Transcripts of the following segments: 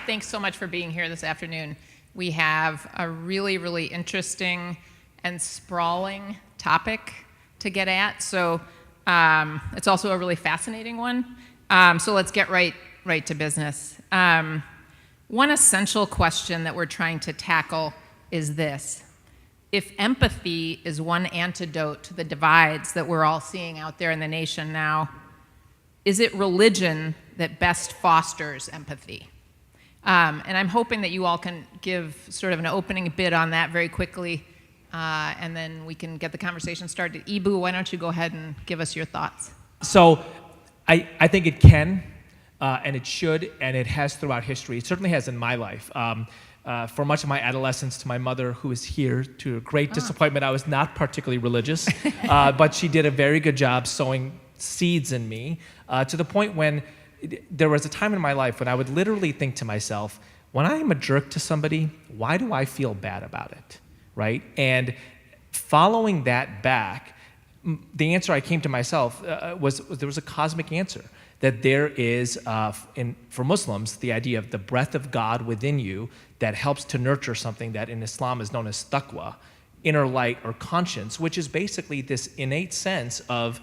thanks so much for being here this afternoon. We have a really, really interesting and sprawling topic to get at. So it's also a really fascinating one. So let's get right to business. One essential question that we're trying to tackle is this. If empathy is one antidote to the divides that we're all seeing out there in the nation now, is it religion that best fosters empathy? And I'm hoping that you all can give sort of an opening bit on that very quickly, and then we can get the conversation started. Eboo, why don't you go ahead and give us your thoughts? So I think it can, and it should, and it has throughout history. It certainly has in my life. For much of my adolescence, to my mother, who is here, to a great disappointment, I was not particularly religious, but she did a very good job sowing seeds in me, to the point when there was a time in my life when I would literally think to myself, when I am a jerk to somebody, why do I feel bad about it, right? And following that back, the answer I came to myself was there was a cosmic answer, that there is, for Muslims, the idea of the breath of God within you that helps to nurture something that in Islam is known as taqwa, inner light or conscience, which is basically this innate sense of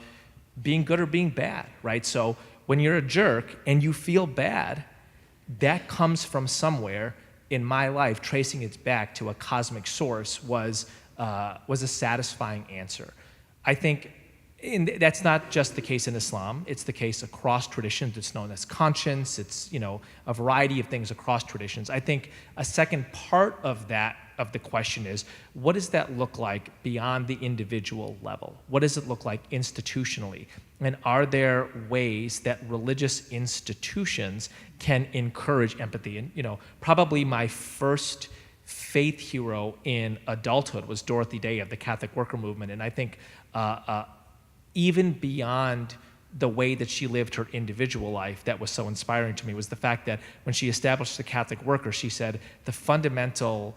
being good or being bad, right? So when you're a jerk and you feel bad, that comes from somewhere in my life. Tracing it back to a cosmic source was a satisfying answer. I think that's not just the case in Islam. It's the case across traditions. It's known as conscience. It's, a variety of things across traditions. I think a second part of the question is, what does that look like beyond the individual level? What does it look like institutionally? And are there ways that religious institutions can encourage empathy? And, probably my first faith hero in adulthood was Dorothy Day of the Catholic Worker Movement. And I think even beyond the way that she lived her individual life that was so inspiring to me was the fact that when she established the Catholic Worker, she said the fundamental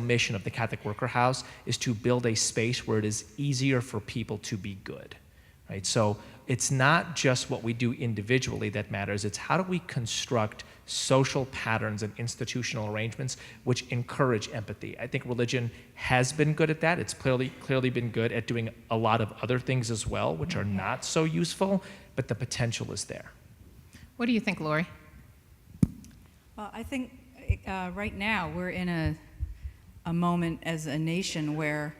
mission of the Catholic Worker House is to build a space where it is easier for people to be good, right? So it's not just what we do individually that matters, it's how do we construct social patterns and institutional arrangements which encourage empathy. I think religion has been good at that. It's clearly been good at doing a lot of other things as well, which are not so useful, but the potential is there. What do you think, Laurie? Well, I think right now we're in a moment as a nation where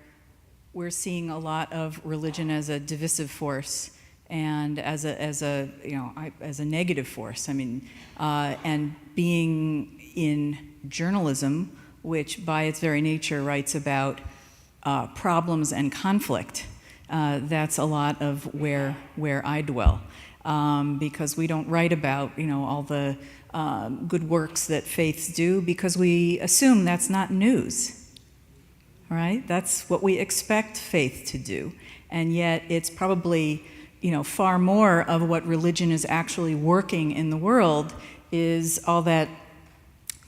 we're seeing a lot of religion as a divisive force and as a negative force. I mean, and being in journalism, which by its very nature writes about problems and conflict, that's a lot of where I dwell, because we don't write about all the good works that faiths do because we assume that's not news. All right, that's what we expect faith to do, and yet it's probably far more of what religion is actually working in the world is all that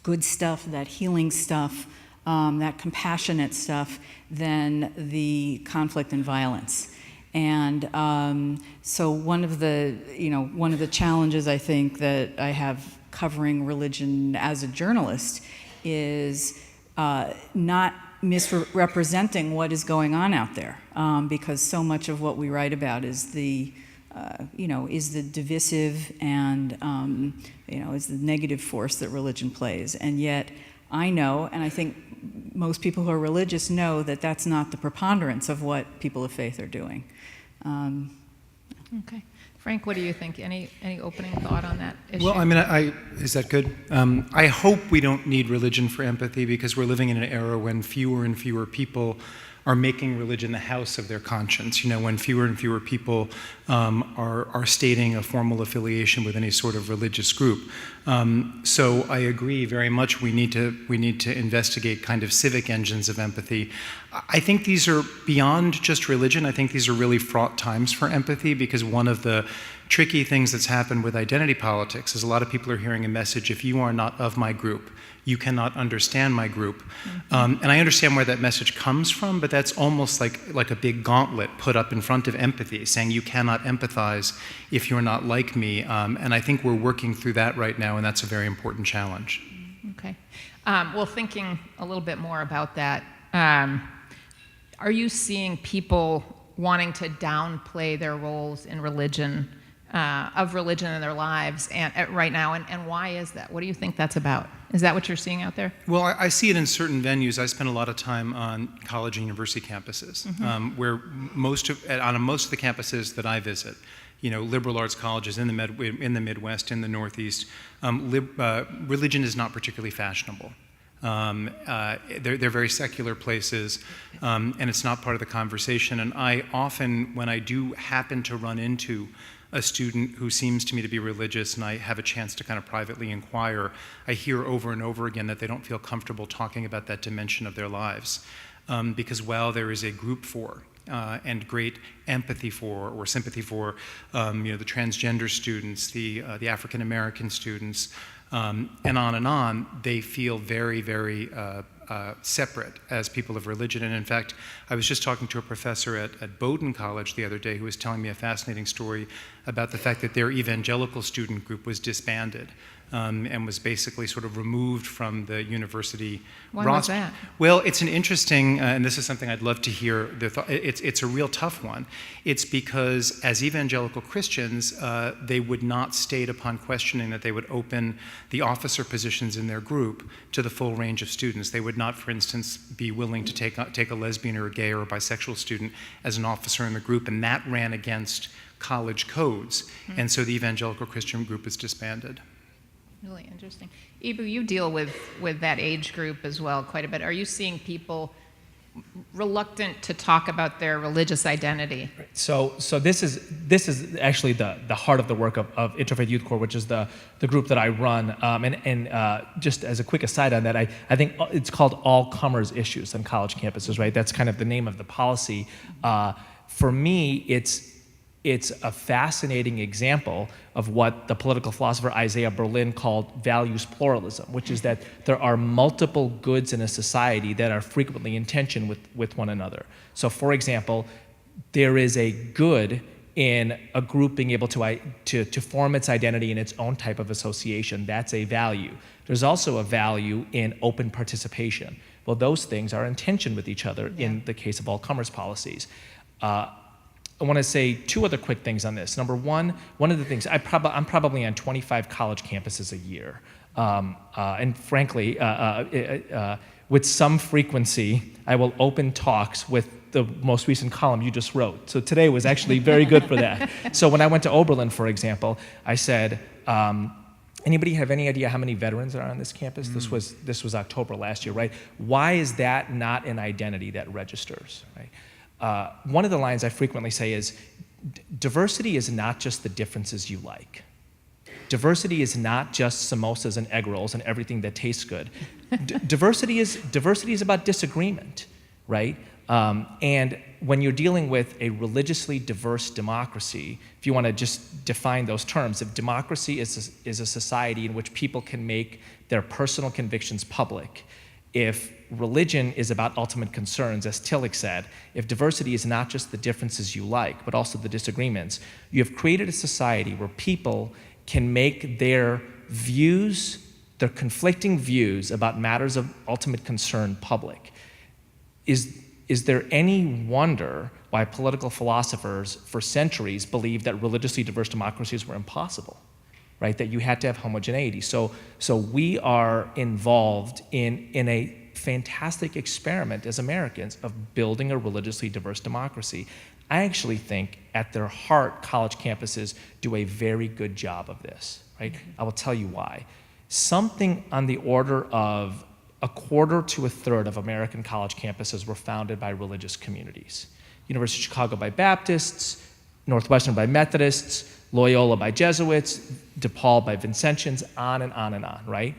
good stuff, that healing stuff, that compassionate stuff, than the conflict and violence. And so one of the challenges I think that I have covering religion as a journalist is not misrepresenting what is going on out there, because so much of what we write about is the divisive and is the negative force that religion plays. And yet I know, and I think most people who are religious know, that that's not the preponderance of what people of faith are doing. Okay. Frank, what do you think? Any opening thought on that issue? Well, I mean, is that good? I hope we don't need religion for empathy, because we're living in an era when fewer and fewer people are making religion the house of their conscience. When fewer and fewer people are stating a formal affiliation with any sort of religious group. So I agree very much. We need to investigate kind of civic engines of empathy. I think these are beyond just religion. I think these are really fraught times for empathy, because one of the tricky things that's happened with identity politics is a lot of people are hearing a message, if you are not of my group, you cannot understand my group. And I understand where that message comes from, but that's almost like a big gauntlet put up in front of empathy, saying you cannot empathize if you're not like me. And I think we're working through that right now, and that's a very important challenge. Okay. Well, thinking a little bit more about that, are you seeing people wanting to downplay their roles in religion, of religion in their lives right now, and why is that? What do you think that's about? Is that what you're seeing out there? Well, I see it in certain venues. I spend a lot of time on college and university campuses, where most of the campuses that I visit, liberal arts colleges in the Midwest, in the Northeast, religion is not particularly fashionable. They're very secular places, and it's not part of the conversation. And I often, when I do happen to run into a student who seems to me to be religious and I have a chance to kind of privately inquire, I hear over and over again that they don't feel comfortable talking about that dimension of their lives. Because while there is a group for and great empathy for or sympathy for the transgender students, the African American students, and on, they feel very, very separate as people of religion. And in fact, I was just talking to a professor at Bowdoin College the other day who was telling me a fascinating story about the fact that their evangelical student group was disbanded. And was basically sort of removed from the university roster. Why was that? Well, it's an interesting, and this is something I'd love to hear. It's a real tough one. It's because as evangelical Christians, they would not state upon questioning that they would open the officer positions in their group to the full range of students. They would not, for instance, be willing to take a lesbian or a gay or a bisexual student as an officer in the group, and that ran against college codes. And so the evangelical Christian group was disbanded. Really interesting. Eboo, you deal with that age group as well quite a bit. Are you seeing people reluctant to talk about their religious identity? So this is actually the heart of the work of Interfaith YouthCore, which is the group that I run. And just as a quick aside on that, I think it's called All Comers Issues on college campuses, right? That's kind of the name of the policy. For me, it's a fascinating example of what the political philosopher Isaiah Berlin called values pluralism, which is that there are multiple goods in a society that are frequently in tension with one another. So for example, there is a good in a group being able to form its identity in its own type of association. That's a value. There's also a value in open participation. Well, those things are in tension with each other in the case of all comers policies. I want to say two other quick things on this. Number one of the things, I'm probably on 25 college campuses a year. And frankly, with some frequency, I will open talks with the most recent column you just wrote. So today was actually very good for that. So when I went to Oberlin, for example, I said, anybody have any idea how many veterans are on this campus? This was October last year, right? Why is that not an identity that registers, right? One of the lines I frequently say is, diversity is not just the differences you like. Diversity is not just samosas and egg rolls and everything that tastes good. Diversity is about disagreement, right? And when you're dealing with a religiously diverse democracy, if you want to just define those terms, if democracy is a society in which people can make their personal convictions public, if religion is about ultimate concerns, as Tillich said, if diversity is not just the differences you like, but also the disagreements, you have created a society where people can make their views, their conflicting views about matters of ultimate concern public. Is there any wonder why political philosophers for centuries believed that religiously diverse democracies were impossible? Right, that you had to have homogeneity. So we are involved in a fantastic experiment as Americans of building a religiously diverse democracy. I actually think at their heart, college campuses do a very good job of this, right? I will tell you why. Something on the order of a quarter to a third of American college campuses were founded by religious communities. University of Chicago by Baptists, Northwestern by Methodists, Loyola by Jesuits, DePaul by Vincentians, on and on and on, right?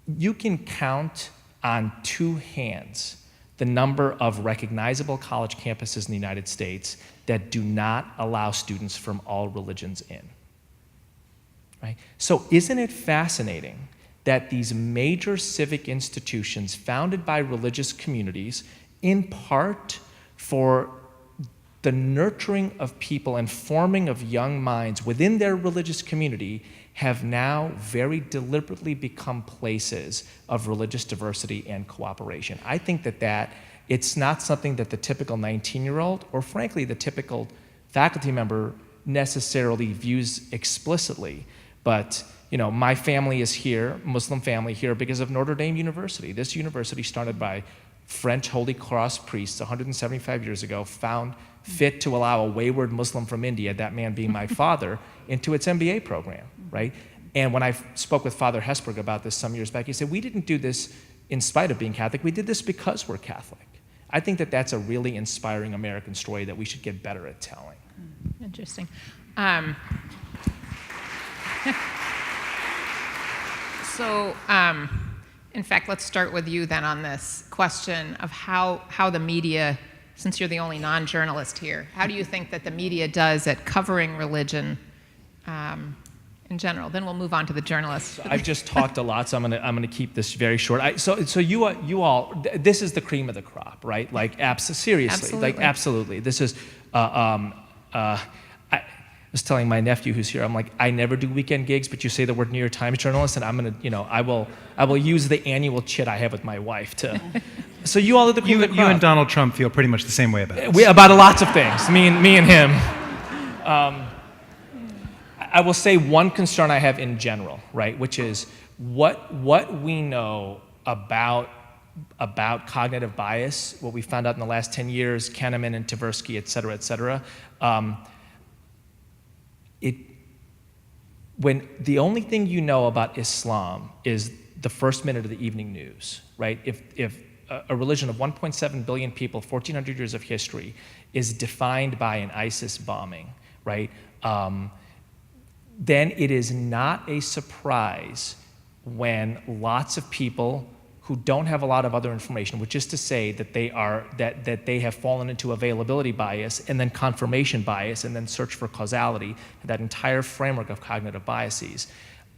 You can count on two hands the number of recognizable college campuses in the United States that do not allow students from all religions in. Right? So isn't it fascinating that these major civic institutions founded by religious communities, in part for the nurturing of people and forming of young minds within their religious community, have now very deliberately become places of religious diversity and cooperation? I think that it's not something that the typical 19-year-old, or frankly the typical faculty member, necessarily views explicitly. But my family is here, Muslim family here, because of Notre Dame University. This university, started by French Holy Cross priests 175 years ago, found fit to allow a wayward Muslim from India, that man being my father, into its MBA program, right? And when I spoke with Father Hesburgh about this some years back, he said, we didn't do this in spite of being Catholic, we did this because we're Catholic. I think that that's a really inspiring American story that we should get better at telling. Interesting. So, in fact, let's start with you then on this question of how the media, since you're the only non-journalist here, how do you think that the media does at covering religion in general? Then we'll move on to the journalists. I've just talked a lot, so I'm gonna keep this very short. So you all, this is the cream of the crop, right? Like seriously, Absolutely. like absolutely. This is. I was telling my nephew who's here, I'm like, I never do weekend gigs, but you say the word New York Times journalist, and I'm gonna, I will use the annual chit I have with my wife to. So you all are the cream of the crop. You and Donald Trump feel pretty much the same way about it. About lots of things. Me and him. I will say one concern I have in general, right, which is what we know about cognitive bias, what we found out in the last 10 years, Kahneman and Tversky, et cetera, when the only thing you know about Islam is the first minute of the evening news, right? If a religion of 1.7 billion people, 1,400 years of history, is defined by an ISIS bombing, right? Then it is not a surprise when lots of people who don't have a lot of other information, which is to say that they have fallen into availability bias and then confirmation bias and then search for causality, that entire framework of cognitive biases.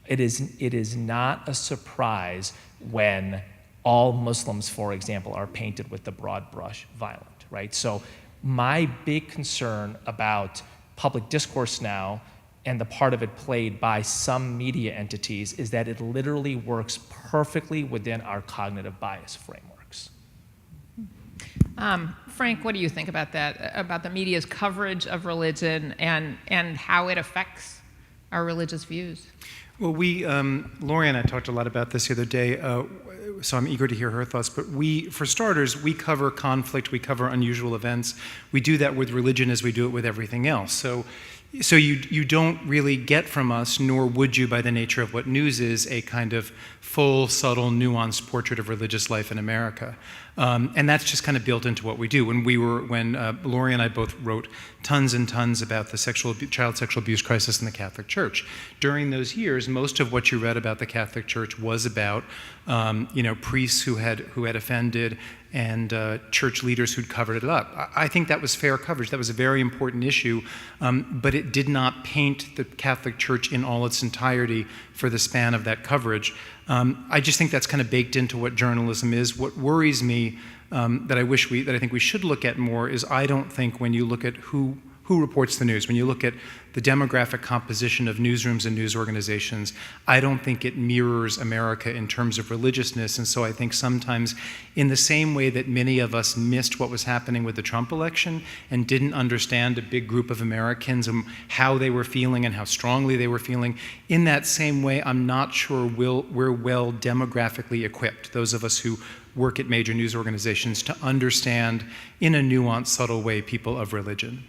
It is not a surprise when all Muslims, for example, are painted with the broad brush violent, right? So my big concern about public discourse now, and the part of it played by some media entities, is that it literally works perfectly within our cognitive bias frameworks. Frank, what do you think about that, about the media's coverage of religion and how it affects our religious views? Well, Laurie and I talked a lot about this the other day, so I'm eager to hear her thoughts. But for starters, we cover conflict, we cover unusual events. We do that with religion as we do it with everything else. So you don't really get from us, nor would you by the nature of what news is, a kind of full, subtle, nuanced portrait of religious life in America. And that's just kind of built into what we do. When Laurie and I both wrote tons and tons about the child sexual abuse crisis in the Catholic Church. During those years, most of what you read about the Catholic Church was about priests who had offended and church leaders who'd covered it up. I think that was fair coverage. That was a very important issue, but it did not paint the Catholic Church in all its entirety for the span of that coverage. I just think that's kind of baked into what journalism is. What worries me, that I think we should look at more, is I don't think when you look at who reports the news, when you look at the demographic composition of newsrooms and news organizations, I don't think it mirrors America in terms of religiousness. And so I think sometimes, in the same way that many of us missed what was happening with the Trump election and didn't understand a big group of Americans and how they were feeling and how strongly they were feeling, in that same way, I'm not sure we're well demographically equipped, those of us who work at major news organizations, to understand in a nuanced, subtle way people of religion.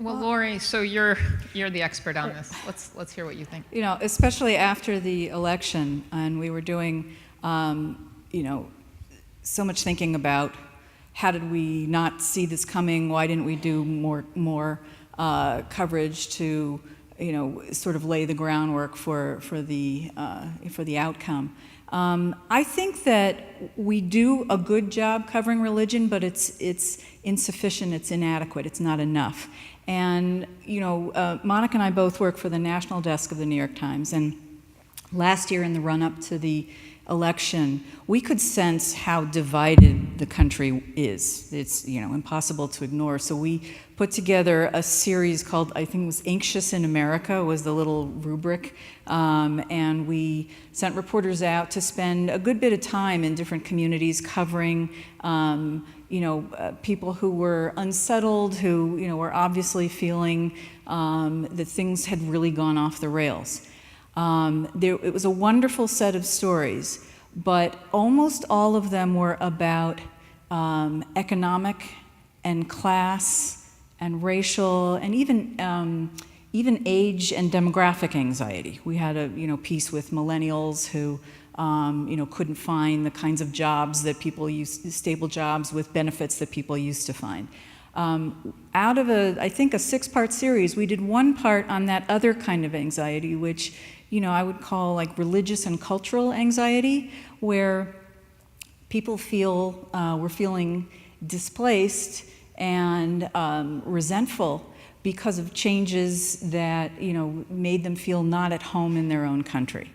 Well, Laurie, so you're the expert on this. Let's hear what you think. Especially after the election, and we were doing, so much thinking about how did we not see this coming? Why didn't we do more coverage to sort of lay the groundwork for the outcome. I think that we do a good job covering religion, but it's insufficient, it's inadequate, it's not enough. And, Monica and I both work for the national desk of the New York Times, and last year in the run-up to the election, we could sense how divided the country is. It's, impossible to ignore. So we put together a series called, I think it was Anxious in America, was the little rubric, and we sent reporters out to spend a good bit of time in different communities covering, people who were unsettled, who, were obviously feeling that things had really gone off the rails. It was a wonderful set of stories, but almost all of them were about economic and class and racial and even age and demographic anxiety. We had a piece with millennials who couldn't find the kinds of jobs that people stable jobs with benefits that people used to find. Out of I think a 6-part series, we did one part on that other kind of anxiety, which I would call like religious and cultural anxiety, where people were feeling displaced and resentful because of changes that made them feel not at home in their own country.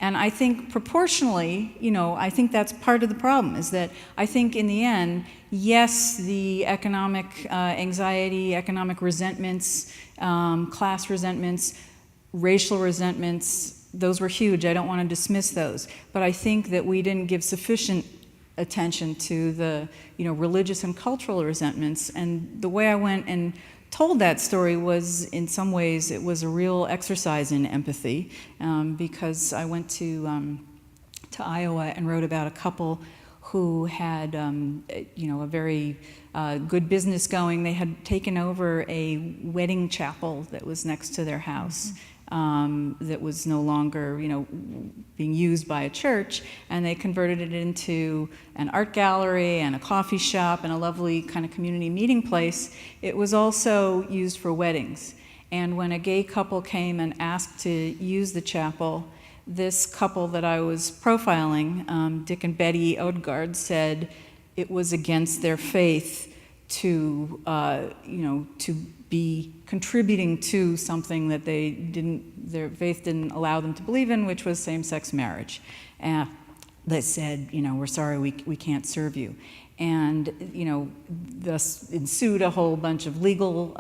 And I think proportionally, I think that's part of the problem, is that I think in the end, yes, the economic anxiety, economic resentments, class resentments, racial resentments, those were huge. I don't want to dismiss those. But I think that we didn't give sufficient attention to the religious and cultural resentments. And the way I went and told that story was, in some ways, it was a real exercise in empathy, because I went to Iowa and wrote about a couple who had a very good business going. They had taken over a wedding chapel that was next to their house. That was no longer, being used by a church, and they converted it into an art gallery and a coffee shop and a lovely kind of community meeting place. It was also used for weddings. And when a gay couple came and asked to use the chapel, this couple that I was profiling, Dick and Betty Odegaard, said it was against their faith to be contributing to something that their faith didn't allow them to believe in, which was same-sex marriage. They said, we're sorry, we can't serve you. And, thus ensued a whole bunch of legal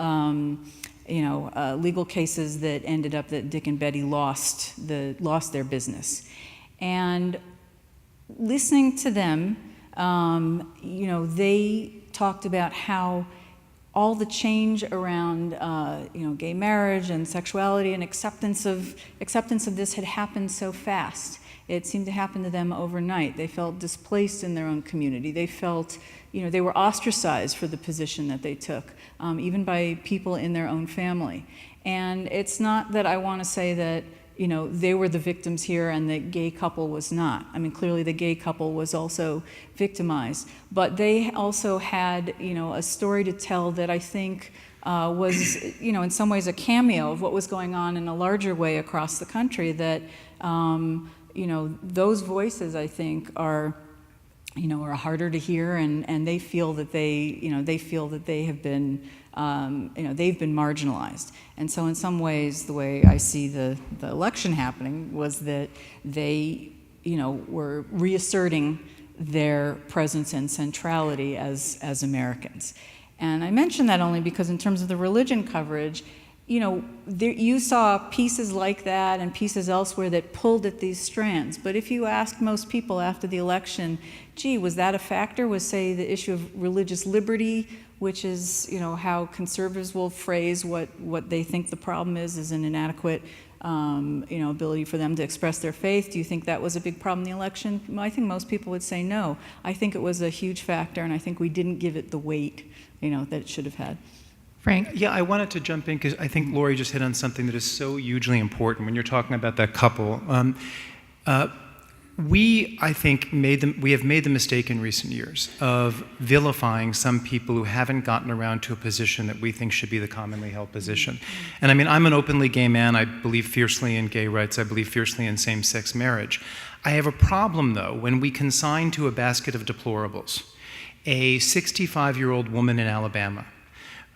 cases that ended up that Dick and Betty lost their business. And listening to them, they talked about how all the change around gay marriage and sexuality and acceptance of this had happened so fast. It seemed to happen to them overnight. They felt displaced in their own community. They felt, they were ostracized for the position that they took, even by people in their own family. And it's not that I want to say that they were the victims here and the gay couple was not. I mean, clearly the gay couple was also victimized. But they also had, a story to tell that I think was, in some ways a cameo of what was going on in a larger way across the country, that, those voices, I think, are harder to hear, and they feel that they have been, they've been marginalized. And so in some ways, the way I see the election happening was that they, were reasserting their presence and centrality as Americans. And I mention that only because in terms of the religion coverage, you saw pieces like that and pieces elsewhere that pulled at these strands. But if you ask most people after the election, gee, was that a factor? Was, say, the issue of religious liberty, which is, how conservatives will phrase what they think the problem is an inadequate, ability for them to express their faith. Do you think that was a big problem in the election? I think most people would say no. I think it was a huge factor, and I think we didn't give it the weight, that it should have had. Frank? Yeah, I wanted to jump in because I think Laurie just hit on something that is so hugely important when you're talking about that couple. I think, we have made the mistake in recent years of vilifying some people who haven't gotten around to a position that we think should be the commonly held position. And I mean, I'm an openly gay man. I believe fiercely in gay rights. I believe fiercely in same-sex marriage. I have a problem, though, when we consign to a basket of deplorables a 65-year-old woman in Alabama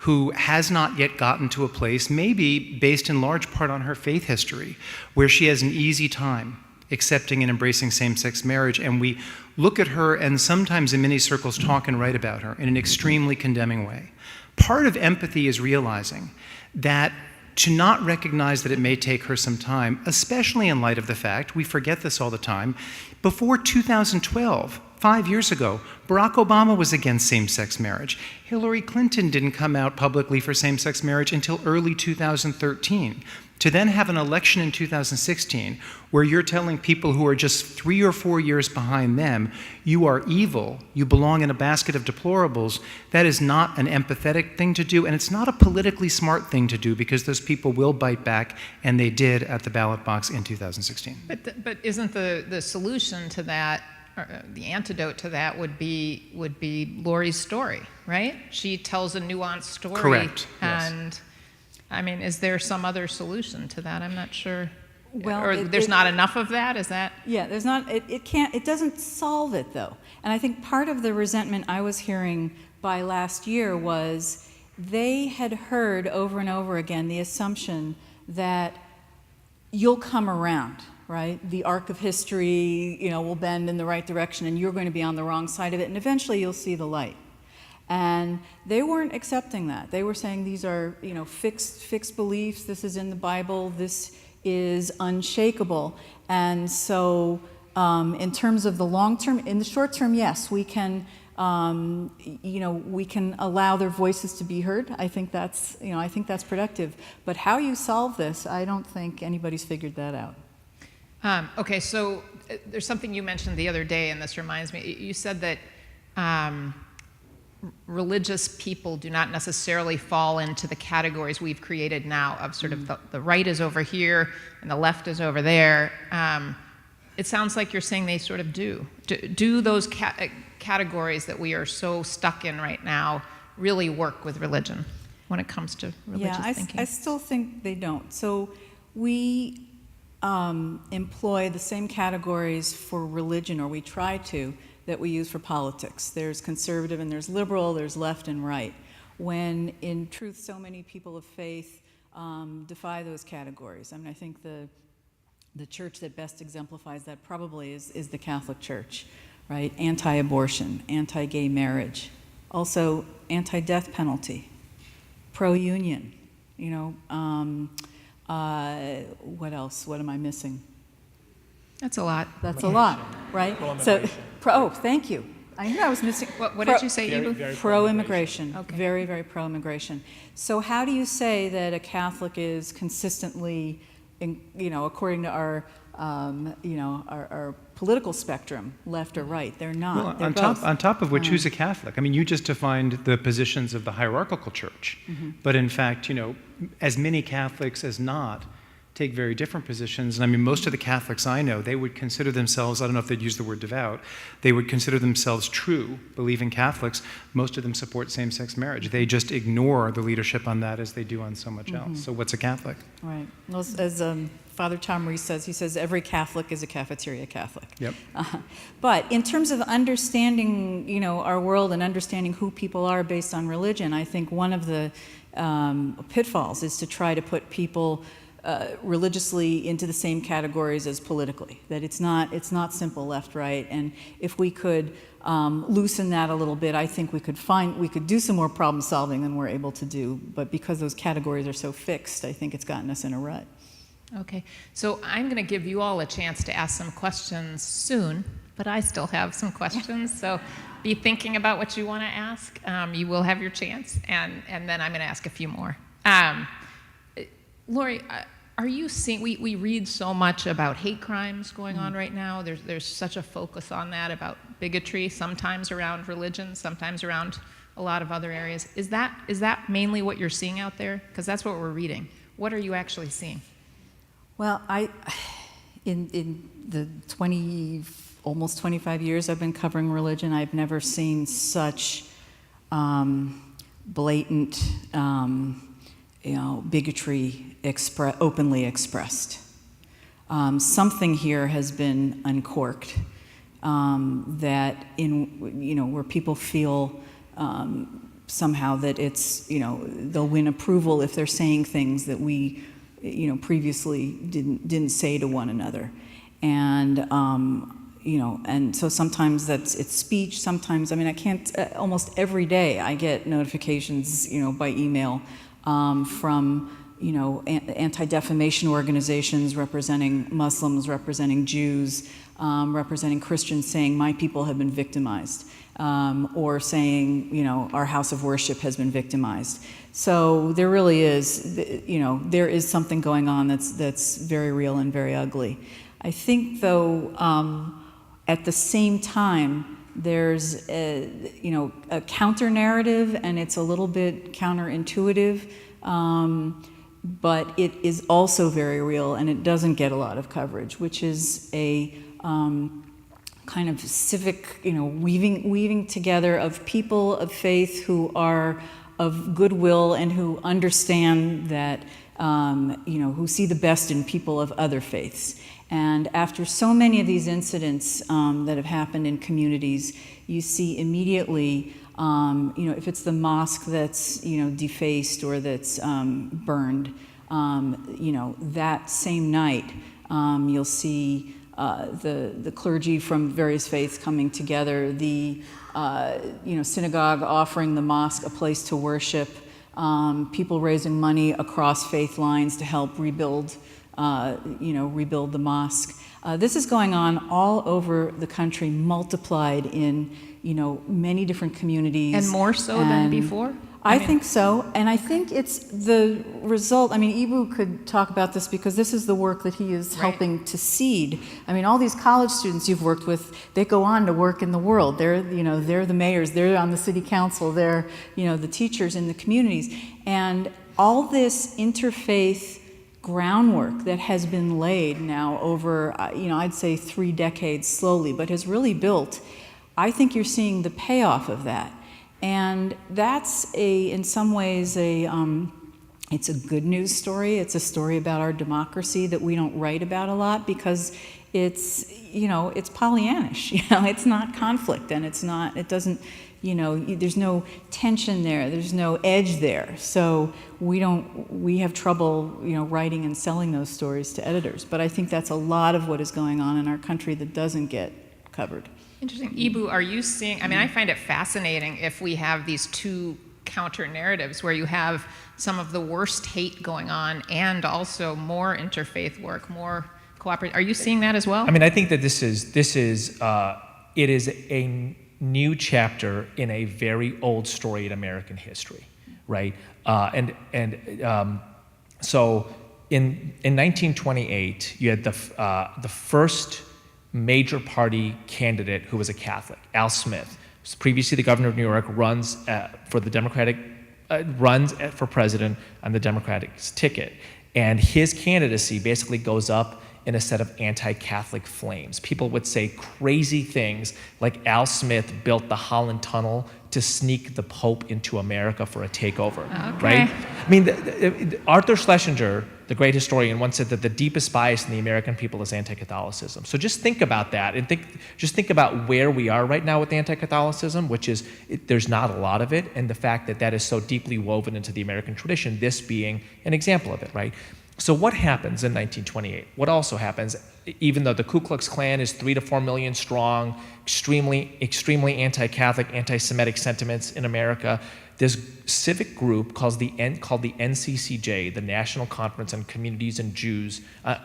who has not yet gotten to a place, maybe based in large part on her faith history, where she has an easy time accepting and embracing same-sex marriage, and we look at her and sometimes in many circles talk and write about her in an extremely condemning way. Part of empathy is realizing that to not recognize that it may take her some time, especially in light of the fact, we forget this all the time, before 2012, 5 years ago, Barack Obama was against same-sex marriage. Hillary Clinton didn't come out publicly for same-sex marriage until early 2013. To then have an election in 2016 where you're telling people who are just 3 or 4 years behind them, you are evil, you belong in a basket of deplorables, that is not an empathetic thing to do, and it's not a politically smart thing to do, because those people will bite back, and they did at the ballot box in 2016. But isn't the solution to that, or the antidote to that would be Laurie's story, right? She tells a nuanced story. Correct, yes. And I mean, is there some other solution to that? I'm not sure. Well, or there's not enough of that? Is that? Yeah, there's not. It doesn't solve it, though. And I think part of the resentment I was hearing by last year was they had heard over and over again the assumption that you'll come around, right? The arc of history, will bend in the right direction, and you're going to be on the wrong side of it, and eventually you'll see the light. And they weren't accepting that. They were saying these are, fixed beliefs. This is in the Bible. This is unshakable. And so, in terms of the long term, in the short term, yes, we can, we can allow their voices to be heard. I think that's productive. But how you solve this, I don't think anybody's figured that out. Okay, so there's something you mentioned the other day, and this reminds me. You said that religious people do not necessarily fall into the categories we've created now of sort of the right is over here and the left is over there. It sounds like you're saying they sort of do. Do those categories that we are so stuck in right now really work with religion when it comes to religious thinking? I still think they don't. So we employ the same categories for religion, or we try to, that we use for politics. There's conservative and there's liberal, there's left and right. When in truth, so many people of faith defy those categories. I mean, I think the church that best exemplifies that probably is the Catholic Church, right? Anti-abortion, anti-gay marriage, also anti-death penalty, pro-union, what else? What am I missing? That's a lot. That's a lot, right? So, thank you. I knew I was missing. What did you say, Eboo? Pro-immigration. Okay. Very, very pro-immigration. So how do you say that a Catholic is consistently, according to our, our political spectrum, left or right? They're not. Well, They're both. on top of which, who's a Catholic? I mean, you just defined the positions of the hierarchical church. Mm-hmm. But in fact, as many Catholics as not take very different positions. And I mean, most of the Catholics I know, they would consider themselves, I don't know if they'd use the word devout, they would consider themselves true, believing Catholics. Most of them support same-sex marriage. They just ignore the leadership on that as they do on so much else. So what's a Catholic? Right. Well, as Father Tom Rees says, he says every Catholic is a cafeteria Catholic. Yep. But in terms of understanding, our world and understanding who people are based on religion, I think one of the pitfalls is to try to put people religiously into the same categories as politically. That it's not simple left right, and if we could loosen that a little bit, I think we could do some more problem solving than we're able to do. But because those categories are so fixed, I think it's gotten us in a rut. Okay, so I'm going to give you all a chance to ask some questions soon, but I still have some questions. So be thinking about what you want to ask. You will have your chance, and then I'm going to ask a few more. Laurie, are you seeing, we read so much about hate crimes going on right now. There's such a focus on that, about bigotry, sometimes around religion, sometimes around a lot of other areas. Is that mainly what you're seeing out there? Because that's what we're reading. What are you actually seeing? Well, In the almost 25 years I've been covering religion, I've never seen such blatant, bigotry openly expressed. Something here has been uncorked that where people feel somehow that it's, they'll win approval if they're saying things that we, previously didn't say to one another. And, and so sometimes it's speech, sometimes, I can't, almost every day I get notifications, by email from, anti-defamation organizations representing Muslims, representing Jews, representing Christians, saying my people have been victimized, or saying, our house of worship has been victimized. So there really is, there is something going on that's very real and very ugly. I think, though, at the same time, there's a counter-narrative, and it's a little bit counterintuitive, but it is also very real, and it doesn't get a lot of coverage, which is a kind of civic, weaving together of people of faith who are of goodwill and who understand that, who see the best in people of other faiths. And after so many of these incidents that have happened in communities, you see immediately, if it's the mosque that's, defaced or that's burned, that same night, you'll see the clergy from various faiths coming together, the synagogue offering the mosque a place to worship, people raising money across faith lines to help rebuild the mosque. This is going on all over the country, multiplied in, many different communities. And more so than before? I think so, and I think it's the result. Eboo could talk about this because this is the work that he is helping to seed. All these college students you've worked with, they go on to work in the world. They're the mayors, they're on the city council, they're, the teachers in the communities. And all this interfaith groundwork that has been laid now over, I'd say 3 decades slowly, but has really built, I think you're seeing the payoff of that. And that's in some ways it's a good news story. It's a story about our democracy that we don't write about a lot because it's Pollyannish, it's not conflict, and it doesn't, there's no tension there, there's no edge there. So we have trouble, writing and selling those stories to editors. But I think that's a lot of what is going on in our country that doesn't get covered. Interesting. Eboo, are you seeing, I find it fascinating if we have these two counter narratives where you have some of the worst hate going on and also more interfaith work, more cooperation. Are you seeing that as well? I think that it is a new chapter in a very old story in American history, right? So in 1928, you had the first major party candidate who was a Catholic, Al Smith, who's previously the governor of New York, runs for president on the Democratic ticket. And his candidacy basically goes up in a set of anti-Catholic flames. People would say crazy things like Al Smith built the Holland Tunnel to sneak the Pope into America for a takeover, right? Arthur Schlesinger, the great historian, once said that the deepest bias in the American people is anti-Catholicism. So just think about that, and think about where we are right now with anti-Catholicism, which is there's not a lot of it, and the fact that that is so deeply woven into the American tradition, this being an example of it, right? So what happens in 1928? What also happens, even though the Ku Klux Klan is 3 to 4 million strong, extremely anti-Catholic, anti-Semitic sentiments in America, this civic group called the NCCJ, the National Conference on Communities and Jews,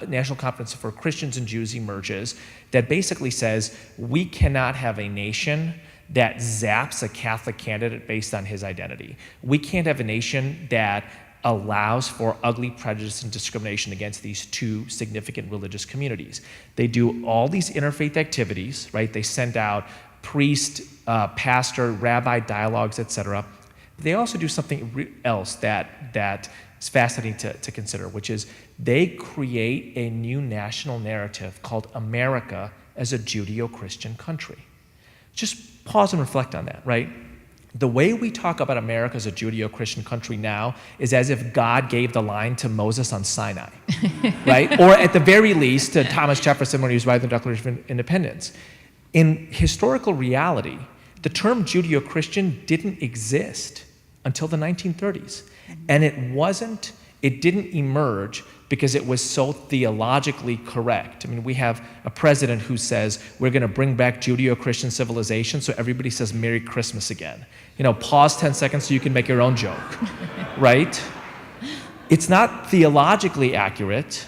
National Conference for Christians and Jews, emerges, that basically says we cannot have a nation that zaps a Catholic candidate based on his identity. We can't have a nation that allows for ugly prejudice and discrimination against these two significant religious communities. They do all these interfaith activities, right? They send out priest, pastor, rabbi dialogues, etc. They also do something else that is fascinating to consider, which is they create a new national narrative called America as a Judeo-Christian country. Just pause and reflect on that, right? The way we talk about America as a Judeo-Christian country now is as if God gave the line to Moses on Sinai, right? Or at the very least, to Thomas Jefferson when he was writing the Declaration of Independence. In historical reality, the term Judeo-Christian didn't exist until the 1930s. And it didn't emerge because it was so theologically correct. I mean, we have a president who says, we're going to bring back Judeo-Christian civilization, so everybody says Merry Christmas again. Pause 10 seconds so you can make your own joke, right? It's not theologically accurate.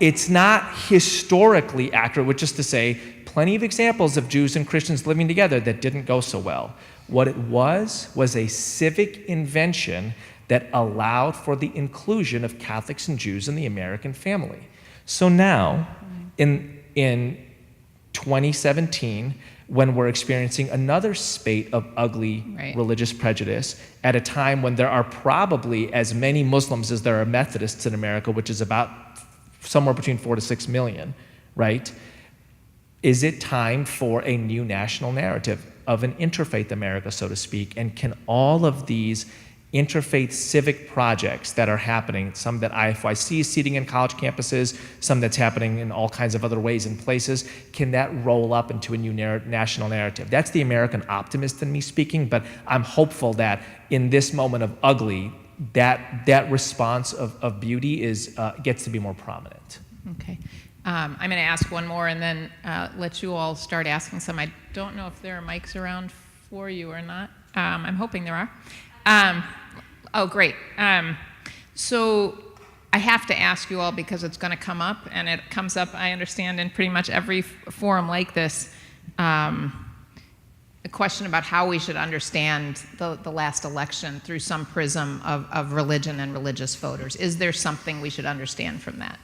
It's not historically accurate, which is to say, plenty of examples of Jews and Christians living together that didn't go so well. What it was a civic invention that allowed for the inclusion of Catholics and Jews in the American family. So now, in 2017, when we're experiencing another spate of ugly religious prejudice, at a time when there are probably as many Muslims as there are Methodists in America, which is about somewhere between 4 to 6 million, right? Is it time for a new national narrative of an interfaith America, so to speak? And can all of these interfaith civic projects that are happening, some that IFYC is seeding in college campuses, some that's happening in all kinds of other ways and places, can that roll up into a new national narrative? That's the American optimist in me speaking, but I'm hopeful that in this moment of ugly, that response of beauty gets to be more prominent. Okay. I'm going to ask one more and then let you all start asking some. I don't know if there are mics around for you or not. I'm hoping there are. Oh, great. So I have to ask you all because it's going to come up, and it comes up, I understand, in pretty much every forum like this, a question about how we should understand the last election through some prism of religion and religious voters. Is there something we should understand from that?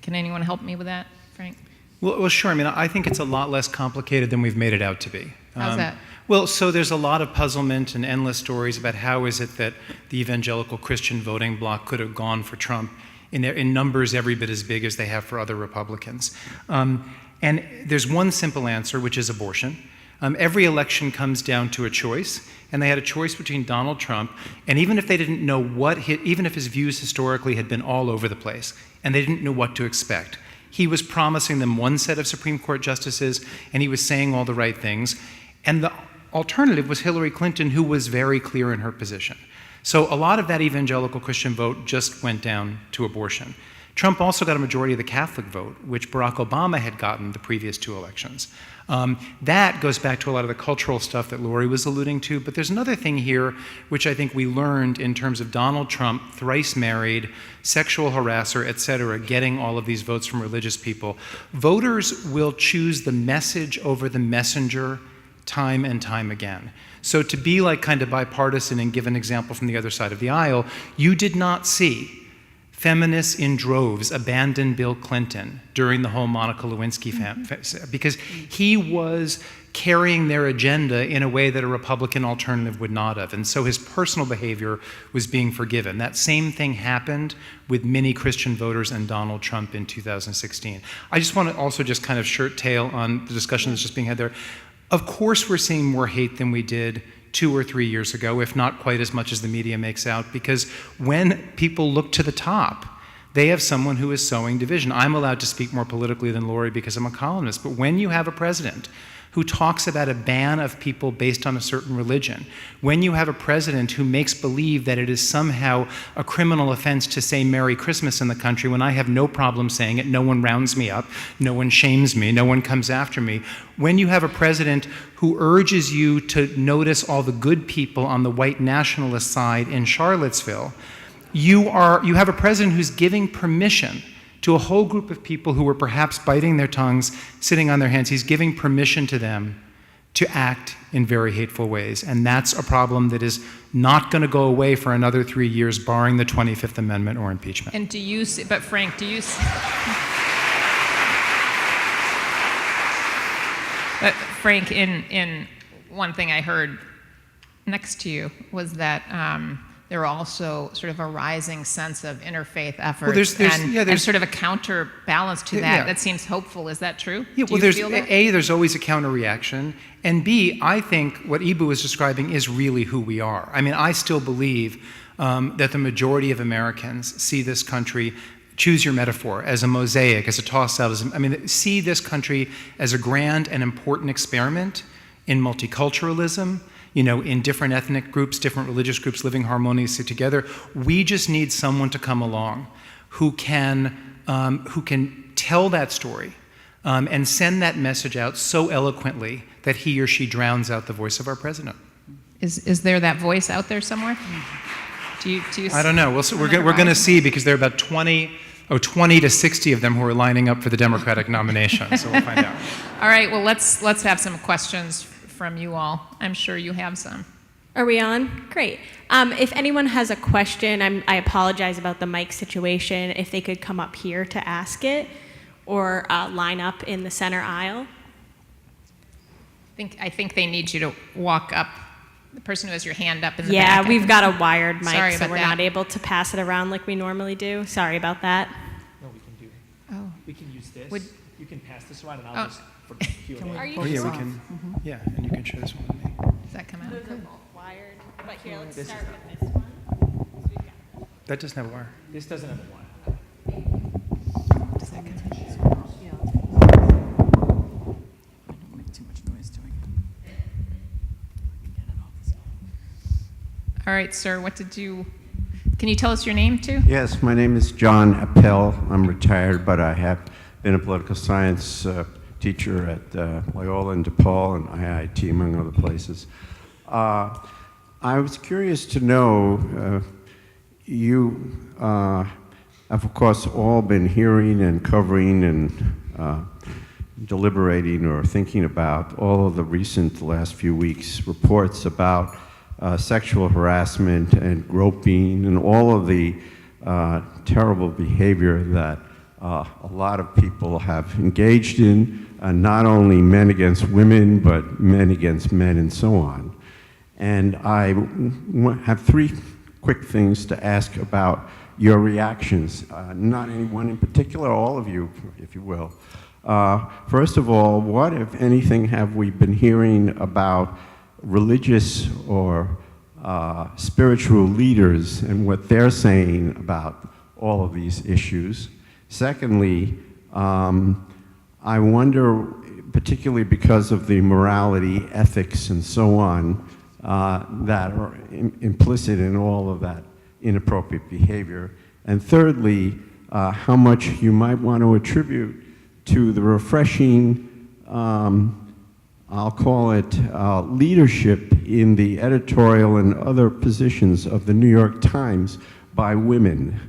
Can anyone help me with that, Frank? Well, sure. I mean, I think it's a lot less complicated than we've made it out to be. How's that? Well, so there's a lot of puzzlement and endless stories about how is it that the evangelical Christian voting bloc could have gone for Trump in numbers every bit as big as they have for other Republicans. And there's one simple answer, which is abortion. Every election comes down to a choice, and they had a choice between Donald Trump, and even if they didn't know even if his views historically had been all over the place, and they didn't know what to expect, he was promising them one set of Supreme Court justices, and he was saying all the right things. And the alternative was Hillary Clinton, who was very clear in her position. So a lot of that evangelical Christian vote just went down to abortion. Trump also got a majority of the Catholic vote, which Barack Obama had gotten the previous two elections. That goes back to a lot of the cultural stuff that Laurie was alluding to, but there's another thing here which I think we learned in terms of Donald Trump, thrice married, sexual harasser, et cetera, getting all of these votes from religious people. Voters will choose the message over the messenger time and time again. So to be like kind of bipartisan and give an example from the other side of the aisle, you did not see feminists in droves abandon Bill Clinton during the whole Monica Lewinsky because he was carrying their agenda in a way that a Republican alternative would not have. And so his personal behavior was being forgiven. That same thing happened with many Christian voters and Donald Trump in 2016. I just want to also just kind of shirt tail on the discussion that's just being had there. Of course we're seeing more hate than we did 2 or 3 years ago, if not quite as much as the media makes out, because when people look to the top, they have someone who is sowing division. I'm allowed to speak more politically than Laurie because I'm a columnist, but when you have a president who talks about a ban of people based on a certain religion, when you have a president who makes believe that it is somehow a criminal offense to say Merry Christmas in the country when I have no problem saying it, no one rounds me up, no one shames me, no one comes after me, when you have a president who urges you to notice all the good people on the white nationalist side in Charlottesville, you have a president who's giving permission to a whole group of people who were perhaps biting their tongues, sitting on their hands. He's giving permission to them to act in very hateful ways. And that's a problem that is not going to go away for another 3 years, barring the 25th Amendment or impeachment. And do you see, but Frank, do you see, but Frank, in one thing I heard next to you was that there are also sort of a rising sense of interfaith efforts there's sort of a counterbalance to that. Yeah. That seems hopeful. Is that true? Yeah, Do well, you there's feel that? there's always a counter reaction, and B, I think what Eboo is describing is really who we are. I mean, I still believe that the majority of Americans see this country, choose your metaphor, as a mosaic, as a toss out, see this country as a grand and important experiment in multiculturalism, in different ethnic groups, different religious groups living harmoniously together. We just need someone to come along who can tell that story and send that message out so eloquently that he or she drowns out the voice of our president. Is there that voice out there somewhere? Do you I don't know. We're going to see, because there are about 20 to 60 of them who are lining up for the Democratic nomination. So we'll find out. All right. Well, let's have some questions from you all. I'm sure you have some. Are we on? Great. If anyone has a question, I apologize about the mic situation. If they could come up here to ask it, or line up in the center aisle. I think they need you to walk up. The person who has your hand up in the back. Yeah, we've got a wired mic, Sorry so about we're that. not able to pass it around like we normally do. Sorry about that. No, we can do. Oh. We can use this. You can pass this around, and I'll Oh. just for Q&A. Are you Oh yeah, we sure? can. Yeah, and you can share this one with me. Does that come out? Those are both wired, but here, let's This start is with this one. So we've got That doesn't have a wire. This doesn't have a wire. Does that come out? I don't make too much noise doing it. All right, sir. Can you tell us your name too? Yes, my name is John Appel. I'm retired, but I have been a political science teacher at Loyola and DePaul and IIT, among other places. I was curious to know, you have, of course, all been hearing and covering and deliberating or thinking about all of the recent last few weeks reports about sexual harassment and groping and all of the terrible behavior that a lot of people have engaged in, not only men against women, but men against men and so on. And I have three quick things to ask about your reactions, not anyone in particular, all of you, if you will. First of all, what, if anything, have we been hearing about religious or spiritual leaders and what they're saying about all of these issues? Secondly, I wonder, particularly because of the morality, ethics, and so on, that are implicit in all of that inappropriate behavior. And thirdly, how much you might want to attribute to the refreshing, I'll call it leadership in the editorial and other positions of the New York Times by women,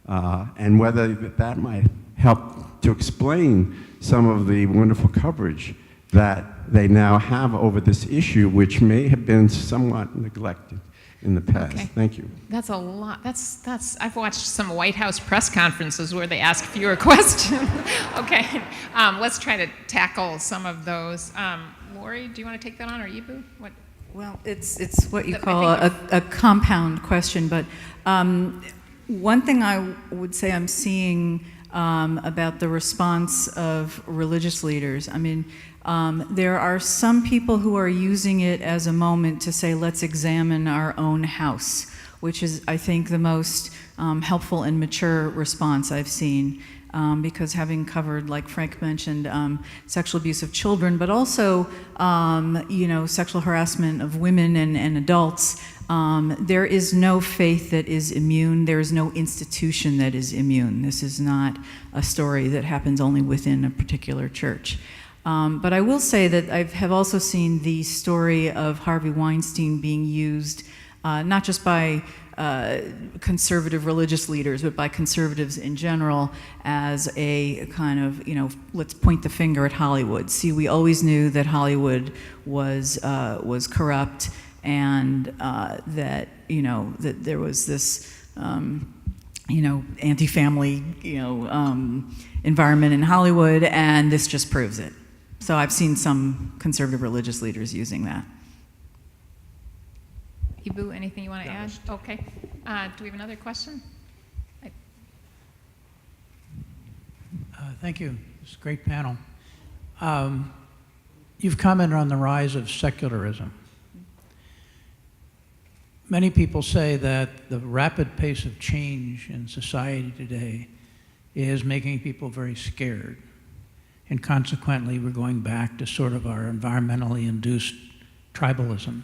and whether that might help to explain some of the wonderful coverage that they now have over this issue, which may have been somewhat neglected in the past. Okay. Thank you. That's a lot. I've watched some White House press conferences where they ask fewer questions. Okay, let's try to tackle some of those. Laurie, do you want to take that on, or Eboo? What? Well, it's what you I call think a compound question, but one thing I would say I'm seeing about the response of religious leaders, I mean, there are some people who are using it as a moment to say, let's examine our own house, which is, I think, the most helpful and mature response I've seen. Because having covered, like Frank mentioned, sexual abuse of children, but also, sexual harassment of women and adults, there is no faith that is immune. There is no institution that is immune. This is not a story that happens only within a particular church. But I will say that I have also seen the story of Harvey Weinstein being used not just by conservative religious leaders, but by conservatives in general as a kind of, let's point the finger at Hollywood. See, we always knew that Hollywood was corrupt, and that that there was this anti-family environment in Hollywood, and this just proves it. So I've seen some conservative religious leaders using that. Eboo, anything you want to add? Okay. Do we have another question? Thank you. It's a great panel. You've commented on the rise of secularism. Many people say that the rapid pace of change in society today is making people very scared. And consequently, we're going back to sort of our environmentally induced tribalism,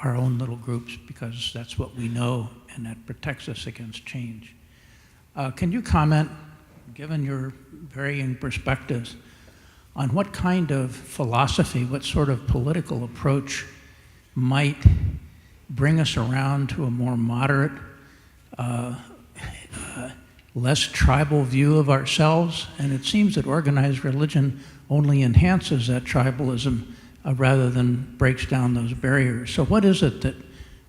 our own little groups, because that's what we know and that protects us against change. Can you comment, given your varying perspectives, on what kind of philosophy, what sort of political approach might bring us around to a more moderate, less tribal view of ourselves? And it seems that organized religion only enhances that tribalism rather than breaks down those barriers. So what is it that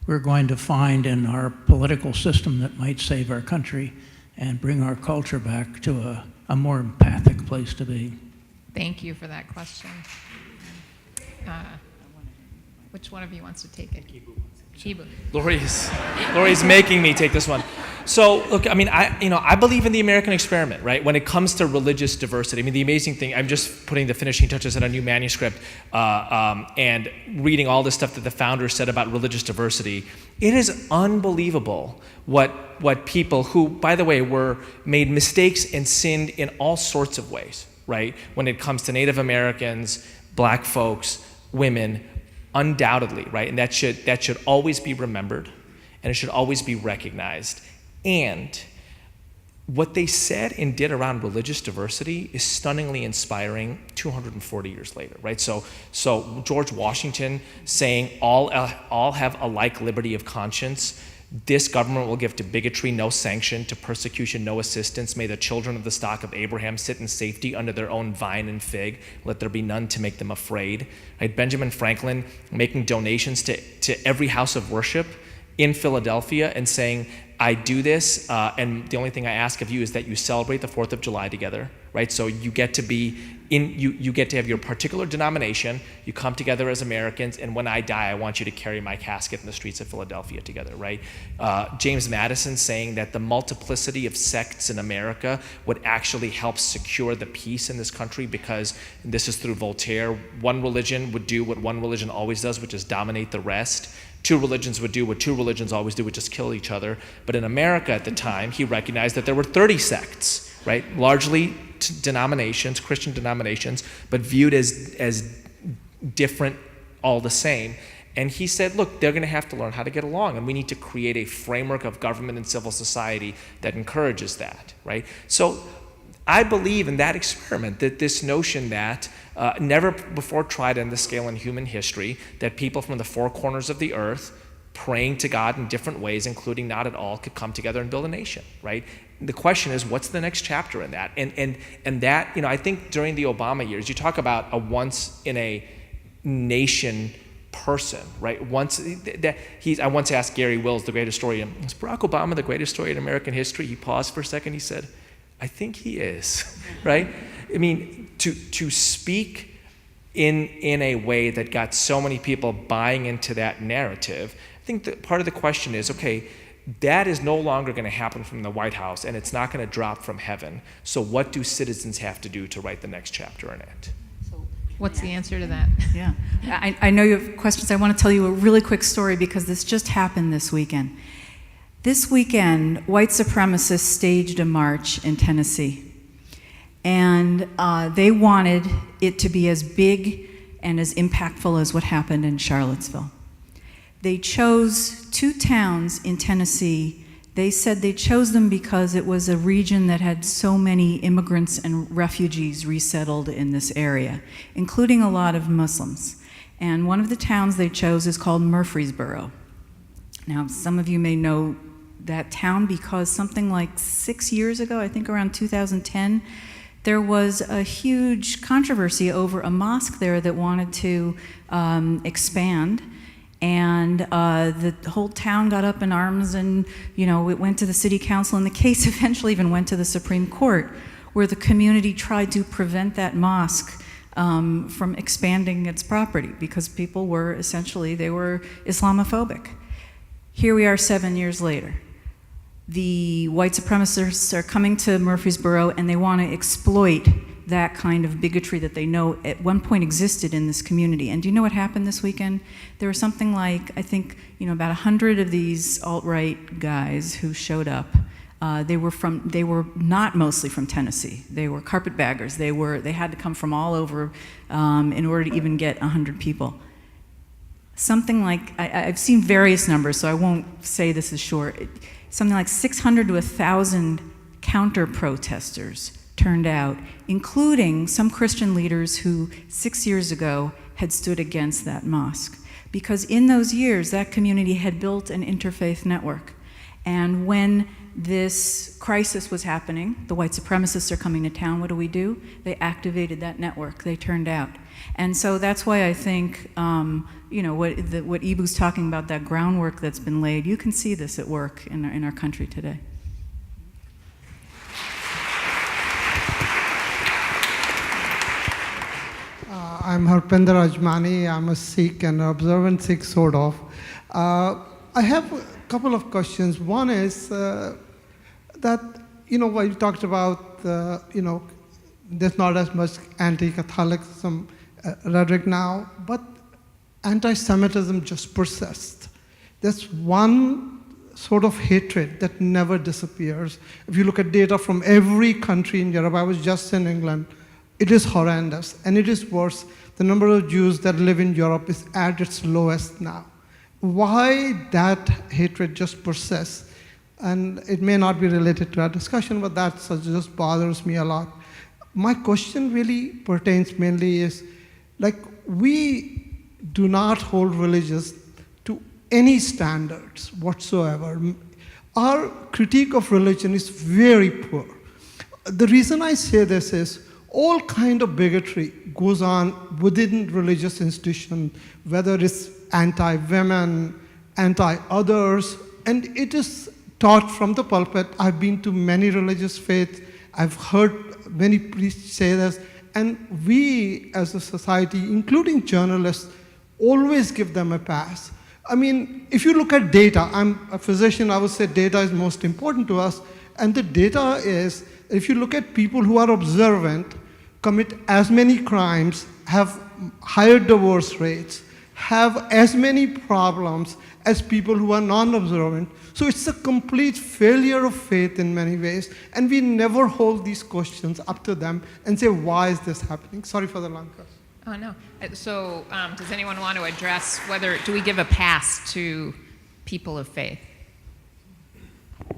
we're going to find in our political system that might save our country and bring our culture back to a more empathic place to be? Thank you for that question. Which one of you wants to take it? Eboo. Laurie's making me take this one. So look, I mean, I believe in the American experiment, right? When it comes to religious diversity, I mean, the amazing thing, I'm just putting the finishing touches on a new manuscript and reading all this stuff that the founders said about religious diversity. It is unbelievable what people who, by the way, were made mistakes and sinned in all sorts of ways, right? When it comes to Native Americans, Black folks, women, undoubtedly, right? And that should always be remembered, and it should always be recognized. And what they said and did around religious diversity is stunningly inspiring 240 years later, right? So George Washington saying all have a like liberty of conscience. This government will give to bigotry no sanction, to persecution no assistance. May the children of the stock of Abraham sit in safety under their own vine and fig. Let there be none to make them afraid. Right? Benjamin Franklin making donations to every house of worship in Philadelphia and saying, I do this, and the only thing I ask of you is that you celebrate the 4th of July together, right? So you get to be you get to have your particular denomination, you come together as Americans, and when I die, I want you to carry my casket in the streets of Philadelphia together, right? James Madison saying that the multiplicity of sects in America would actually help secure the peace in this country, because, and this is through Voltaire, one religion would do what one religion always does, which is dominate the rest. Two religions would do what two religions always do, which is kill each other. But in America at the time, he recognized that there were 30 sects, right? Largely denominations, Christian denominations, but viewed as different all the same. And he said, look, they're going to have to learn how to get along, and we need to create a framework of government and civil society that encourages that, right? So I believe in that experiment, that this notion that never before tried on this scale in human history, that people from the four corners of the earth praying to God in different ways, including not at all, could come together and build a nation, right? The question is, what's the next chapter in that? And that, I think during the Obama years, you talk about a once in a nation person, right? I once asked Gary Wills, the great historian, is Barack Obama the greatest historian in American history? He paused for a second, he said, I think he is, right? I mean, to speak in a way that got so many people buying into that narrative, I think that part of the question is, okay, that is no longer going to happen from the White House, and it's not going to drop from heaven. So what do citizens have to do to write the next chapter in it? What's the answer to that? Yeah, I know you have questions. I want to tell you a really quick story because this just happened this weekend. This weekend, white supremacists staged a march in Tennessee, and they wanted it to be as big and as impactful as what happened in Charlottesville. They chose 2 towns in Tennessee. They said they chose them because it was a region that had so many immigrants and refugees resettled in this area, including a lot of Muslims. And one of the towns they chose is called Murfreesboro. Now, some of you may know that town because something like 6 years ago, I think around 2010, there was a huge controversy over a mosque there that wanted to expand. And the whole town got up in arms, and it went to the city council, and the case eventually even went to the Supreme Court, where the community tried to prevent that mosque from expanding its property because people were essentially, they were Islamophobic. Here we are 7 years later. The white supremacists are coming to Murfreesboro and they want to exploit that kind of bigotry that they know at one point existed in this community. And do you know what happened this weekend? There were something like, I think, about 100 of these alt-right guys who showed up. They were not mostly from Tennessee. They were carpetbaggers. They had to come from all over in order to even get 100 people. Something like, I've seen various numbers, so I won't say this is short. Something like 600 to 1,000 counter-protesters turned out, including some Christian leaders who 6 years ago had stood against that mosque. Because in those years, that community had built an interfaith network. And when this crisis was happening, the white supremacists are coming to town, what do? They activated that network, they turned out. And so that's why I think, what Eboo's talking about, that groundwork that's been laid, you can see this at work in our country today. I'm Harpinder Ajmani. I'm a Sikh, an observant Sikh, sort of. I have a couple of questions. One is that, what you talked about, there's not as much anti-Catholicism rhetoric now, but anti-Semitism just persists. There's one sort of hatred that never disappears. If you look at data from every country in Europe, I was just in England, it is horrendous, and it is worse. The number of Jews that live in Europe is at its lowest now. Why that hatred just persists? And it may not be related to our discussion, but that just bothers me a lot. My question really pertains mainly is, we do not hold religious to any standards whatsoever. Our critique of religion is very poor. The reason I say this is, all kind of bigotry goes on within religious institutions, whether it's anti-women, anti-others, and it is taught from the pulpit. I've been to many religious faiths. I've heard many priests say this, and we as a society, including journalists, always give them a pass. I mean, if you look at data, I'm a physician, I would say data is most important to us, and the data is, if you look at people who are observant, commit as many crimes, have higher divorce rates, have as many problems as people who are non-observant. So it's a complete failure of faith in many ways, and we never hold these questions up to them and say, why is this happening? Sorry for the long question. Oh, no. So does anyone want to address do we give a pass to people of faith?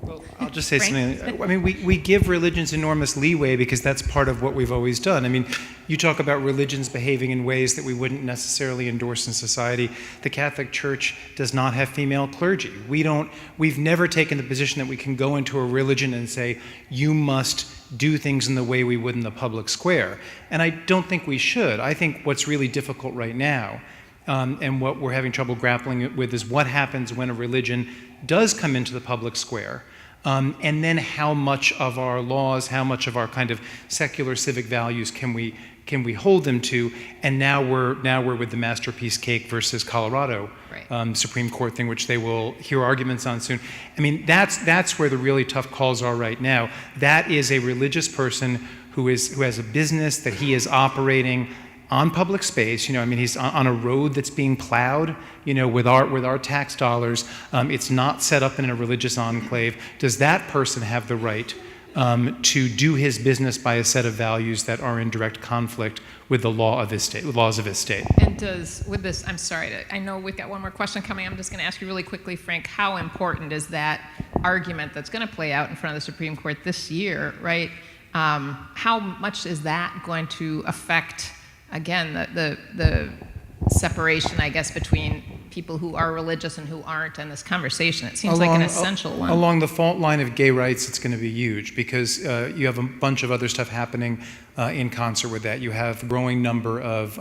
Well, I'll just say Frank? something. I mean, we give religions enormous leeway because that's part of what we've always done. I mean, you talk about religions behaving in ways that we wouldn't necessarily endorse in society. The Catholic Church does not have female clergy. We've never taken the position that we can go into a religion and say, you must do things in the way we would in the public square. And I don't think we should. I think what's really difficult right now, and what we're having trouble grappling with, is what happens when a religion does come into the public square, and then how much of our laws, how much of our kind of secular civic values can we hold them to? And now we're with the Masterpiece Cake versus Colorado Supreme Court thing, which they will hear arguments on soon. I mean, that's where the really tough calls are right now. That is a religious person who has a business that he is operating on public space. He's on a road that's being plowed, with our tax dollars. It's not set up in a religious enclave. Does that person have the right to do his business by a set of values that are in direct conflict with the laws of his state? And with this, I'm sorry, I know we've got one more question coming. I'm just going to ask you really quickly, Frank, how important is that argument that's going to play out in front of the Supreme Court this year, right? How much is that going to affect, again, the separation, I guess, between people who are religious and who aren't in this conversation. It seems like an essential one. Along the fault line of gay rights, it's going to be huge because you have a bunch of other stuff happening in concert with that. You have a growing number of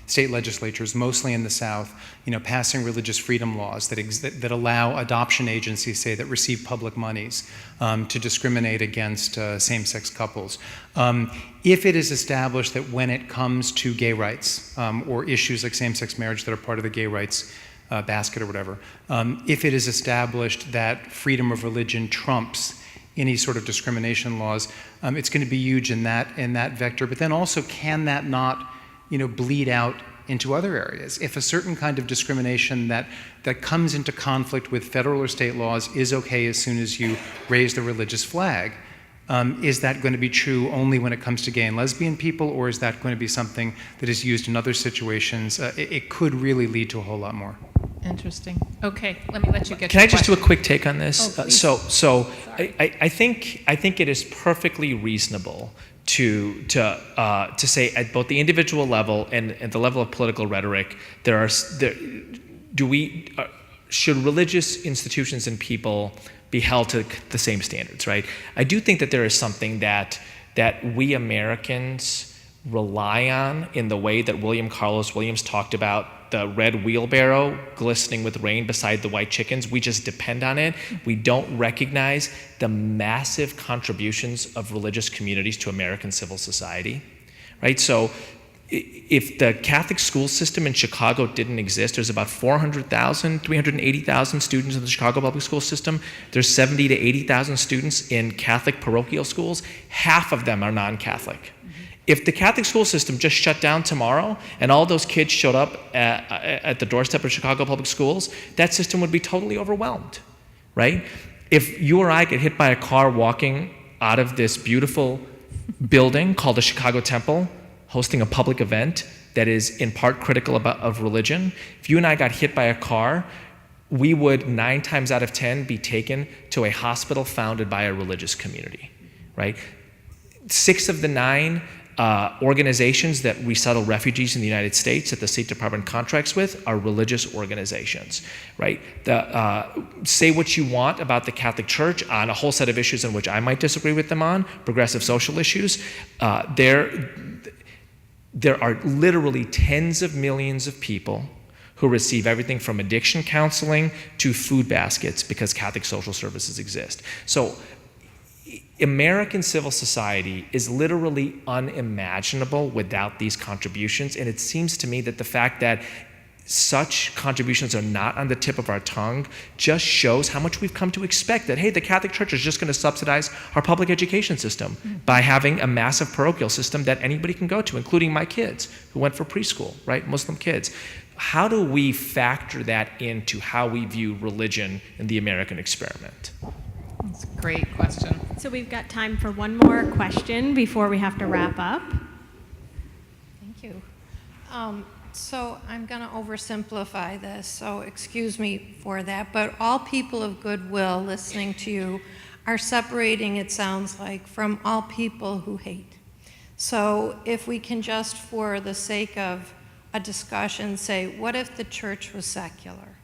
state legislatures, mostly in the South, passing religious freedom laws that allow adoption agencies, say, that receive public monies to discriminate against same-sex couples. If it is established that when it comes to gay rights or issues like same-sex marriage that are part of the gay rights basket or whatever, if it is established that freedom of religion trumps any sort of discrimination laws, it's going to be huge in that vector. But then also, can that not, bleed out into other areas? If a certain kind of discrimination that comes into conflict with federal or state laws is okay as soon as you raise the religious flag, is that going to be true only when it comes to gay and lesbian people, or is that going to be something that is used in other situations? It could really lead to a whole lot more. Interesting. Okay, let me let you get. Can I just do a quick take on this? Oh, please. So I think it is perfectly reasonable to say at both the individual level and at the level of political rhetoric, should religious institutions and people be held to the same standards, right? I do think that there is something that we Americans rely on in the way that William Carlos Williams talked about the red wheelbarrow glistening with rain beside the white chickens. We just depend on it. We don't recognize the massive contributions of religious communities to American civil society, right? So if the Catholic school system in Chicago didn't exist, there's about 380,000 students in the Chicago public school system. There's 70 to 80,000 students in Catholic parochial schools. Half of them are non-Catholic. If the Catholic school system just shut down tomorrow and all those kids showed up at the doorstep of Chicago public schools, that system would be totally overwhelmed, right? If you or I get hit by a car walking out of this beautiful building called the Chicago Temple, hosting a public event that is in part critical of religion, if you and I got hit by a car, we would 9 times out of 10 be taken to a hospital founded by a religious community, right? 6 of the 9 organizations that resettle refugees in the United States that the State Department contracts with are religious organizations, right? Say what you want about the Catholic Church on a whole set of issues in which I might disagree with them on, progressive social issues. There are literally tens of millions of people who receive everything from addiction counseling to food baskets because Catholic social services exist. So American civil society is literally unimaginable without these contributions, and it seems to me that the fact that such contributions are not on the tip of our tongue just shows how much we've come to expect that, hey, the Catholic Church is just going to subsidize our public education system by having a massive parochial system that anybody can go to, including my kids who went for preschool, right, Muslim kids. How do we factor that into how we view religion in the American experiment? That's a great question. So we've got time for one more question before we have to wrap up. Thank you. So I'm going to oversimplify this, so excuse me for that, but all people of goodwill listening to you are separating, it sounds like, from all people who hate. So if we can just, for the sake of a discussion, say, what if the church was secular?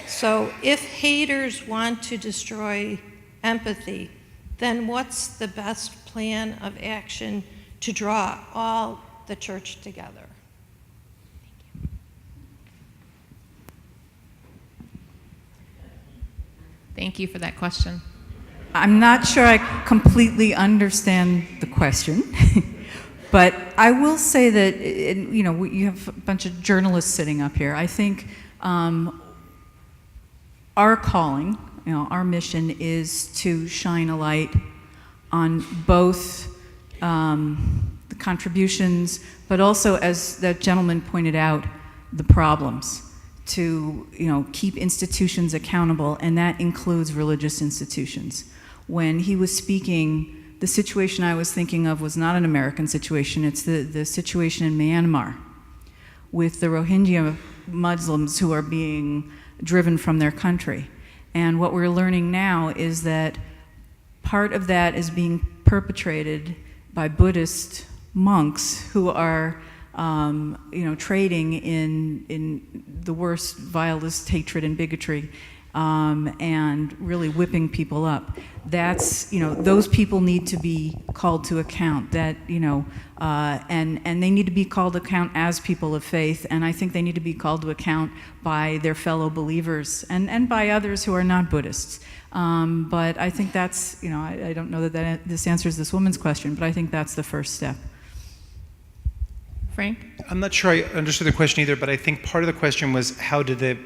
So if haters want to destroy empathy, then what's the best plan of action to draw all the church together? Thank you for that question. I'm not sure I completely understand the question, but I will say that, you have a bunch of journalists sitting up here. I think our calling, our mission is to shine a light on both the contributions, but also, as that gentleman pointed out, the problems, to keep institutions accountable, and that includes religious institutions. When he was speaking, the situation I was thinking of was not an American situation, it's the situation in Myanmar with the Rohingya Muslims who are being driven from their country. And what we're learning now is that part of that is being perpetrated by Buddhist monks who are trading in the worst, vilest hatred and bigotry, and really whipping people up. That's, those people need to be called to account. That, and they need to be called to account as people of faith. And I think they need to be called to account by their fellow believers and by others who are not Buddhists. But I think that's, I don't know that this answers this woman's question, but I think that's the first step. Frank? I'm not sure I understood the question either, but I think part of the question was how do the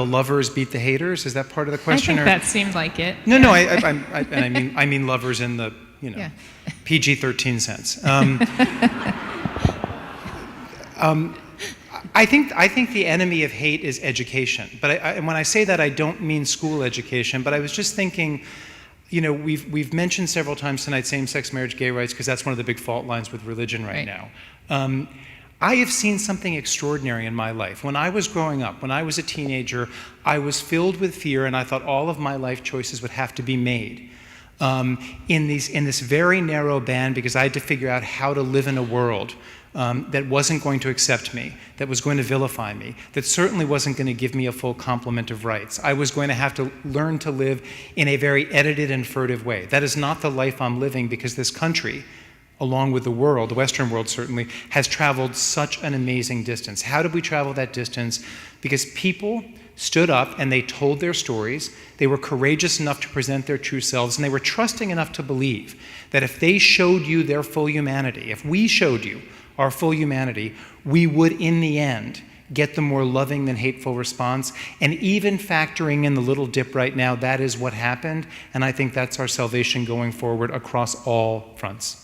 lovers beat the haters? Is that part of the question? I think that seemed like it. No, no, I mean lovers in the PG-13 sense. I think the enemy of hate is education. But when I say that, I don't mean school education. But I was just thinking, we've mentioned several times tonight same-sex marriage, gay rights, because that's one of the big fault lines with religion right now. I have seen something extraordinary in my life. When I was growing up, when I was a teenager, I was filled with fear, and I thought all of my life choices would have to be made in this very narrow band, because I had to figure out how to live in a world that wasn't going to accept me, that was going to vilify me, that certainly wasn't going to give me a full complement of rights. I was going to have to learn to live in a very edited and furtive way. That is not the life I'm living, because this country, along with the world, the Western world certainly, has traveled such an amazing distance. How did we travel that distance? Because people stood up and they told their stories. They were courageous enough to present their true selves, and they were trusting enough to believe that if they showed you their full humanity, if we showed you our full humanity, we would, in the end, get the more loving than hateful response. And even factoring in the little dip right now, that is what happened. And I think that's our salvation going forward across all fronts.